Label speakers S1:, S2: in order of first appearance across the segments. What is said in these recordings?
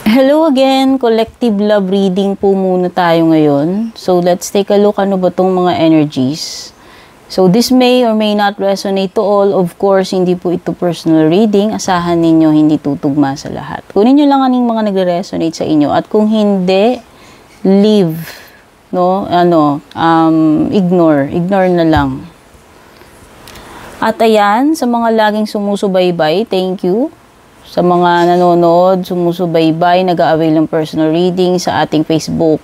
S1: Hello again, collective love reading po muna tayo ngayon. So let's take a look ano ba tong mga energies. So this may or may not resonate to all. Of course, hindi po ito personal reading. Asahan ninyo hindi tutugma sa lahat. Kunin nyo lang aning mga nagre-resonate sa inyo. At kung hindi, leave. No? Ignore na lang. At ayan, sa mga laging sumusubaybay, thank you. Sa mga nanonood, sumusubaybay, nag-a-avail ng personal reading sa ating Facebook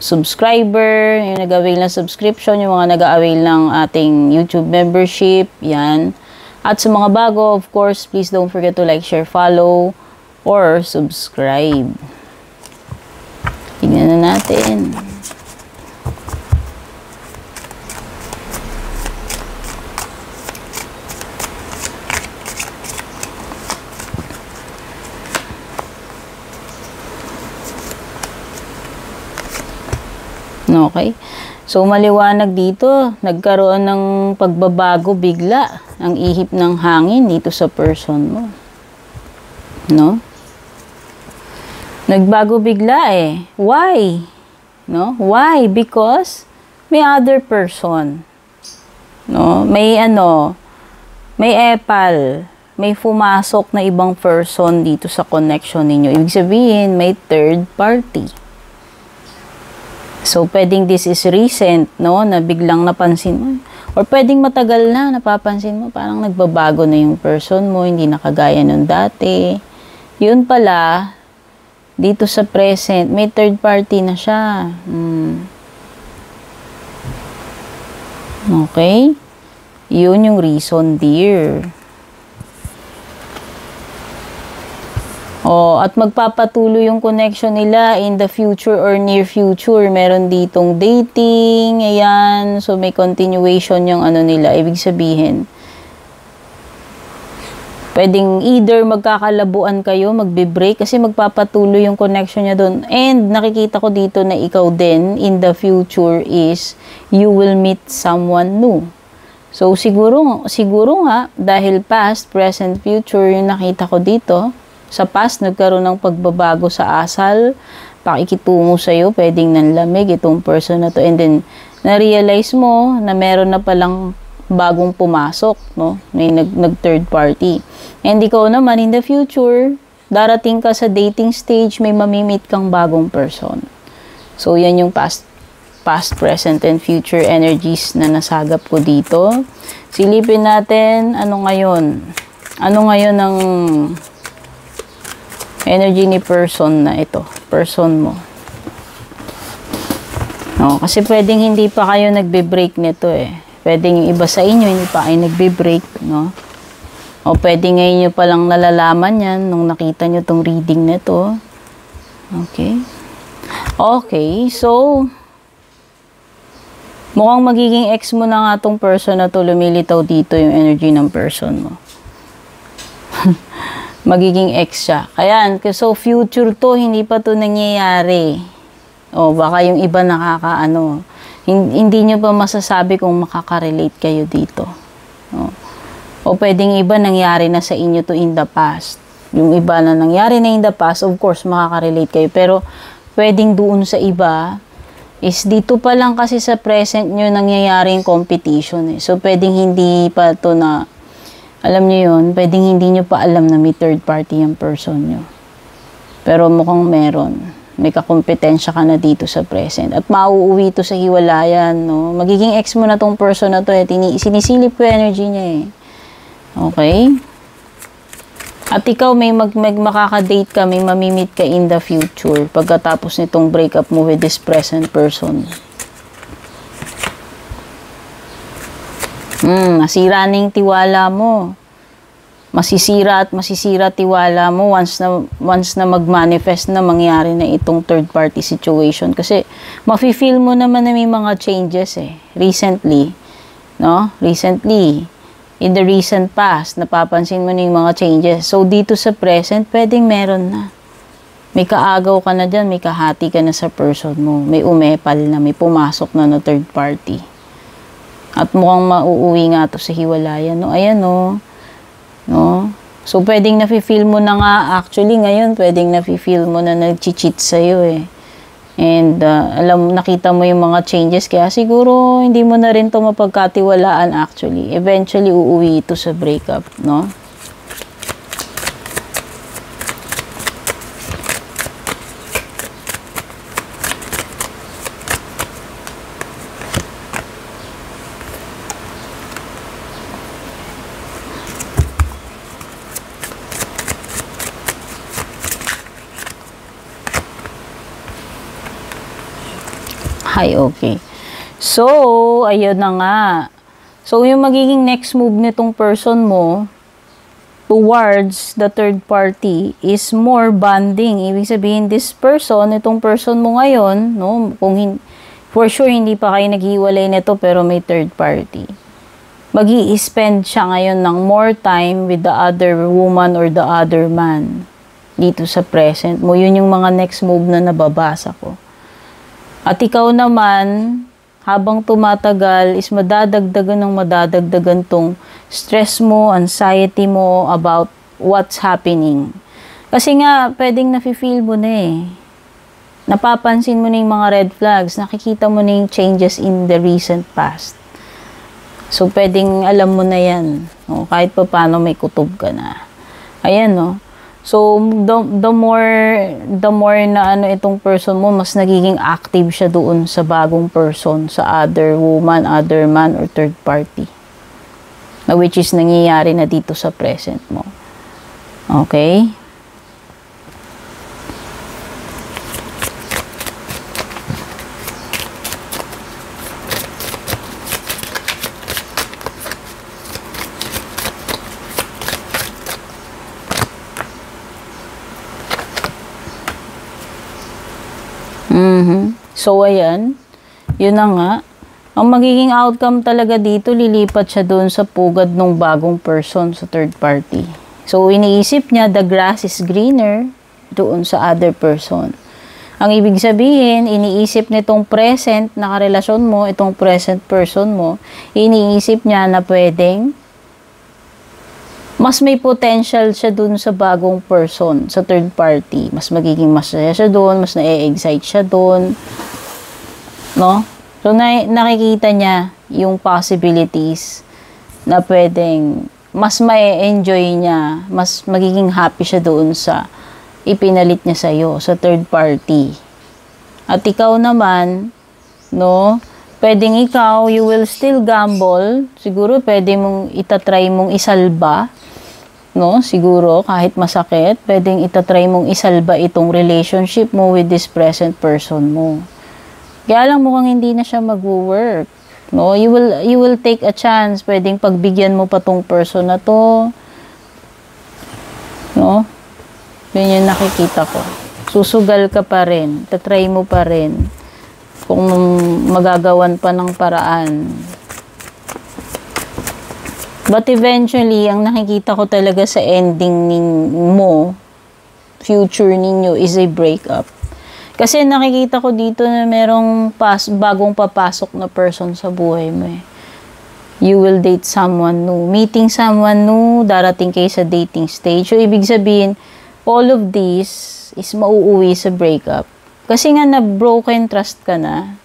S1: subscriber, yung nag-a-avail ng subscription, yung mga nag-a-avail ng ating YouTube membership, yan. At sa mga bago, of course, please don't forget to like, share, follow, or subscribe. Tingnan na natin. Okay. So, maliwanag dito. Nagkaroon ng pagbabago bigla ang ihip ng hangin dito sa person mo. No? Nagbago bigla eh. Why? No? Why? Because may other person. No? May epal. May pumasok na ibang person dito sa connection ninyo. Ibig sabihin, may third party. So, pwedeng this is recent, no? Na biglang napansin mo. Or pwedeng matagal na, napapansin mo, parang nagbabago na yung person mo, hindi na kagaya nung dati. Yun pala, dito sa present, may third party na siya. Okay? Yun yung reason, dear. At magpapatuloy yung connection nila in the future or near future. Meron ditong dating, ayan. So, may continuation yung nila. Ibig sabihin, pwedeng either magkakalabuan kayo, magbe-break, kasi magpapatuloy yung connection niya doon. And, nakikita ko dito na ikaw din, in the future is, you will meet someone new. So, siguro nga, dahil past, present, future, yung nakita ko dito, sa past, nagkaroon ng pagbabago sa asal, pakikitungo sa'yo, pwedeng nanlamig itong person na to. And then, na-realize mo na meron na palang bagong pumasok, no? May nag-third party. And ikaw naman, in the future, darating ka sa dating stage, may mamimit kang bagong person. So, yan yung past, present, and future energies na nasagap ko dito. Silipin natin, ano ngayon ang energy ni person na ito. Person mo. No, kasi pwedeng hindi pa kayo nagbe-break nito eh. Pwedeng yung iba sa inyo, hindi pa kayo nagbe-break, no? O pwedeng ngayon nyo palang nalalaman yan nung nakita nyo tong reading nito. Okay. Okay, so, mukhang magiging ex mo na nga tong person na to, lumilitaw dito yung energy ng person mo. Magiging ex siya. Ayan, so future to, hindi pa to nangyayari. Baka yung iba hindi nyo pa masasabi kung makaka-relate kayo dito. O pwedeng iba nangyari na sa inyo to in the past. Yung iba na nangyari na in the past, of course, makaka-relate kayo. Pero pwedeng doon sa iba, is dito pa lang kasi sa present nyo nangyayari yung competition. So pwedeng hindi pa to na alam nyo yun, pwedeng hindi nyo pa alam na may third party yung person nyo. Pero mukhang meron. May kakompetensya ka na dito sa present. At mauuwi to sa hiwalayan, no? Magiging ex mo na tong person na to. Sinisilip ko energy niya eh. Okay? At ikaw, may makakadate ka, may mamimit ka in the future pagkatapos nitong breakup mo with this present person. Nasira na yung tiwala mo. Masisira tiwala mo once na mag-manifest na mangyari na itong third party situation. Kasi mafe-feel mo naman na may mga changes eh. Recently, no? In the recent past, napapansin mo na yung mga changes. So, dito sa present, pwedeng meron na. May kaagaw ka na dyan, may kahati ka na sa person mo. May umepal na, may pumasok na third party. At mukhang mauuwi nga to sa hiwalayan. No? Ayan, no? So, pwedeng nafe-feel mo na nga, actually ngayon, pwedeng nafe-feel mo na nag-cheat sa'yo eh. And, nakita mo yung mga changes, kaya siguro, hindi mo na rin to mapagkatiwalaan actually. Eventually, uuwi ito sa breakup, no? Hi, okay. So, ayun na nga. So, yung magiging next move nitong person mo towards the third party is more bonding. Ibig sabihin, this person, itong person mo ngayon, no, for sure, hindi pa kayo naghiwalay nito pero may third party. Mag-i-spend siya ngayon ng more time with the other woman or the other man dito sa present mo. Yun yung mga next move na nababasa ko. At ikaw naman, habang tumatagal, is madadagdagan tong stress mo, anxiety mo about what's happening. Kasi nga, pwedeng nafe-feel mo na eh. Napapansin mo na yung mga red flags, nakikita mo na yung changes in the recent past. So, pwedeng alam mo na yan. No? Kahit pa paano may kutob ka na. Ayan, no? So, the more na itong person mo, mas nagiging active siya doon sa bagong person, sa other woman, other man, or third party. Na which is nangyayari na dito sa present mo. Okay? So, ayan. Yun na nga. Ang magiging outcome talaga dito, lilipat siya doon sa pugad ng bagong person sa third party. So, iniisip niya, the grass is greener doon sa other person. Ang ibig sabihin, iniisip nitong present na karelasyon mo, itong present person mo, iniisip niya na pwedeng mas may potential siya dun sa bagong person, sa third party. Mas magiging masaya siya dun, mas na-excite siya dun. No? So, nakikita niya yung possibilities na pwedeng mas ma-enjoy niya, mas magiging happy siya doon sa ipinalit niya sa'yo, sa third party. At ikaw naman, no, pwedeng ikaw, you will still gamble. Siguro, pwede mong itatry mong isalba. No, siguro, kahit masakit, pwedeng itatry mong isalba itong relationship mo with this present person mo. Kaya lang mukhang hindi na siya mag-work. No, you will take a chance. Pwedeng pagbigyan mo pa tong person na to. No? Yun yung nakikita ko. Susugal ka pa rin. Tatry mo pa rin. Kung magagawan pa ng paraan. But eventually, ang nakikita ko talaga sa ending mo, future ninyo, is a breakup. Kasi nakikita ko dito na merong bagong papasok na person sa buhay mo eh. You will date someone new. Meeting someone new, darating kayo sa dating stage. So, ibig sabihin, all of this is mauuwi sa breakup. Kasi nga na-broken trust ka na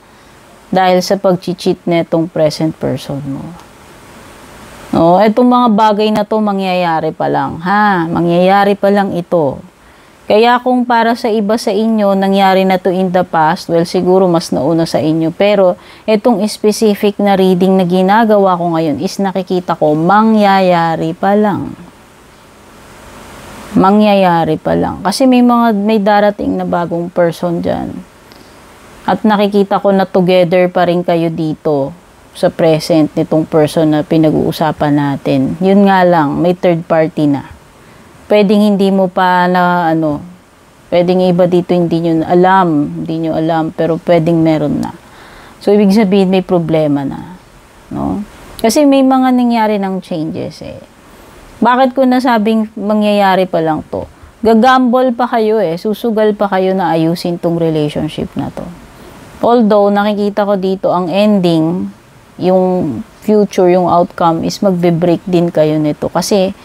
S1: dahil sa pag-cheat na itong present person mo. No, itong mga bagay na to mangyayari pa lang. Mangyayari pa lang ito. Kaya kung para sa iba sa inyo, nangyari na to in the past, well, siguro mas nauna sa inyo. Pero, itong specific na reading na ginagawa ko ngayon is nakikita ko, mangyayari pa lang. Mangyayari pa lang. Kasi may darating na bagong person dyan. At nakikita ko na together pa rin kayo dito sa present nitong person na pinag-uusapan natin. Yun nga lang, may third party na. Pwedeng hindi mo pa na pwedeng iba dito hindi nyo alam, pero pwedeng meron na. So, ibig sabihin may problema na. No? Kasi may mga nangyari ng changes eh. Bakit ko nasabing mangyayari pa lang to? Gagamble pa kayo eh, susugal pa kayo na ayusin tong relationship na to. Although, nakikita ko dito ang ending, yung future, yung outcome is magbe-break din kayo nito. Kasi,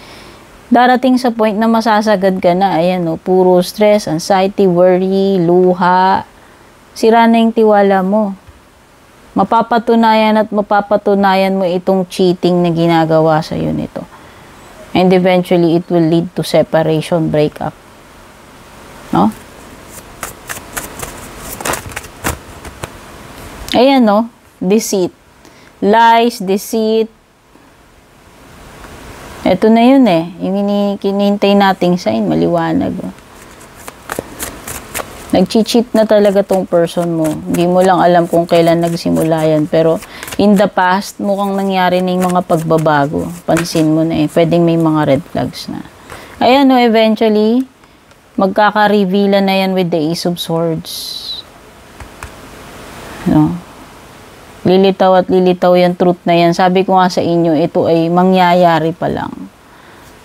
S1: Darating sa point na masasagad ka na, ayan o, puro stress, anxiety, worry, luha, sira na yung tiwala mo. Mapapatunayan at mapapatunayan mo itong cheating na ginagawa sa iyo nito. And eventually, it will lead to separation, breakup. No? Ayan no, deceit. Lies, deceit. Ito na yun eh. Yung kinihintay nating sign, maliwanag. Nag-cheat na talaga tong person mo. Hindi mo lang alam kung kailan nagsimula yan. Pero in the past, mukhang nangyari na yung mga pagbabago. Pansin mo na eh. Pwedeng may mga red flags na. Ayan no, eventually, magkaka-reveal na yan with the Ace of Swords. No? Lilitaw at lilitaw yung truth na yan. Sabi ko nga sa inyo, ito ay mangyayari pa lang.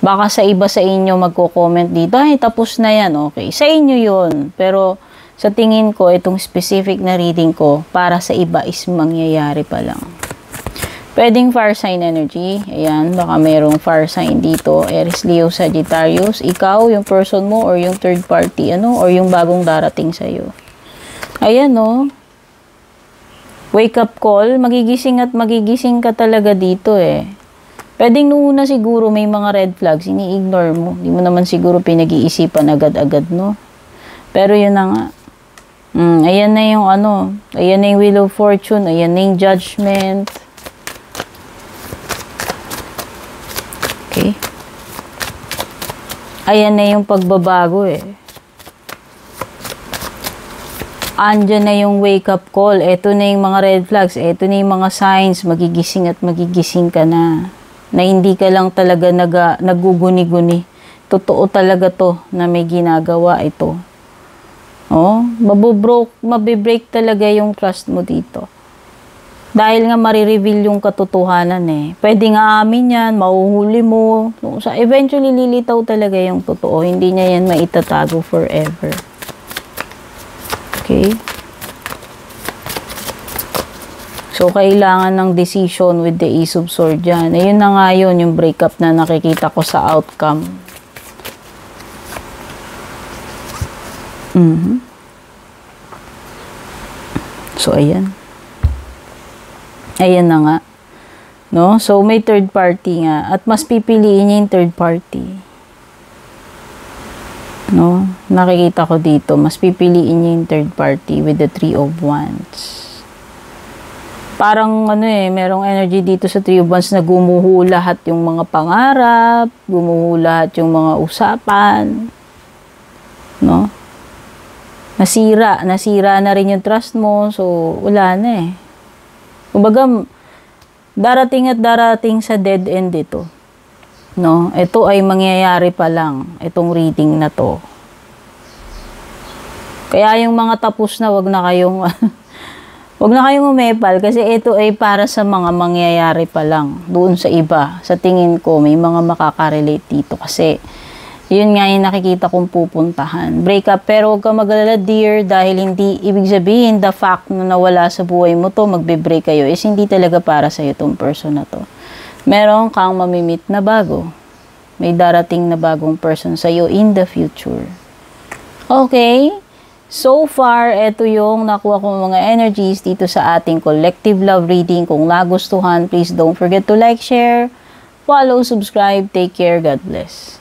S1: Baka sa iba sa inyo magko-comment dito, ay tapos na yan, okay. Sa inyo yun. Pero sa tingin ko, itong specific na reading ko, para sa iba is mangyayari pa lang. Pwedeng fire sign energy. Ayan, baka mayroong fire sign dito. Aries, Leo, Sagittarius. Ikaw, yung person mo, or yung third party, or yung bagong darating sa'yo. Ayan, no. Wake up call, magigising at magigising ka talaga dito eh. Pwedeng noong una siguro may mga red flags, ini-ignore mo. Hindi mo naman siguro pinag-iisipan agad-agad, no? Pero yun na nga. Ayan na yung ayan na yung Wheel of Fortune, ayan na yung Judgment. Okay. Ayan na yung pagbabago eh. Andyan na yung wake-up call. Ito na yung mga red flags. Ito na yung mga signs. Magigising at magigising ka na. Na hindi ka lang talaga naguguni-guni. Totoo talaga to na may ginagawa ito. Oh, mabibreak talaga yung trust mo dito. Dahil nga marireveal yung katotohanan eh. Pwede nga amin yan, mahuhuli mo. So, eventually, lilitaw talaga yung totoo. Hindi niya yan maitatago forever. Okay? So, kailangan ng decision with the Ace of Swords dyan. Ayun na nga yun, yung breakup na nakikita ko sa outcome. So, ayan. Ayan na nga. No? So, may third party nga. At mas pipiliin niya yung third party. No? Nakikita ko dito, mas pipiliin niya yung third party with the Three of Wands. Parang merong energy dito sa Three of Wands na gumuho lahat yung mga pangarap, gumuho lahat yung mga usapan. No? Nasira na rin yung trust mo, so wala na eh. Kumbaga, darating at darating sa dead end ito. No, ito ay mangyayari pa lang, itong reading na to. Kaya yung mga tapos na, wag na kayong umepal kasi ito ay para sa mga mangyayari pa lang. Doon sa iba, sa tingin ko, may mga makaka-relate dito kasi yun nga yung nakikita kong pupuntahan. Breakup, pero huwag ka mag-alala, dear, dahil hindi, ibig sabihin, the fact na nawala sa buhay mo to, magbe-break kayo, is hindi talaga para sa'yo itong person na to. Meron kang mamimit na bago. May darating na bagong person sa'yo in the future. Okay? So far, ito yung nakuha kong mga energies dito sa ating collective love reading. Kung nagustuhan, please don't forget to like, share, follow, subscribe. Take care. God bless.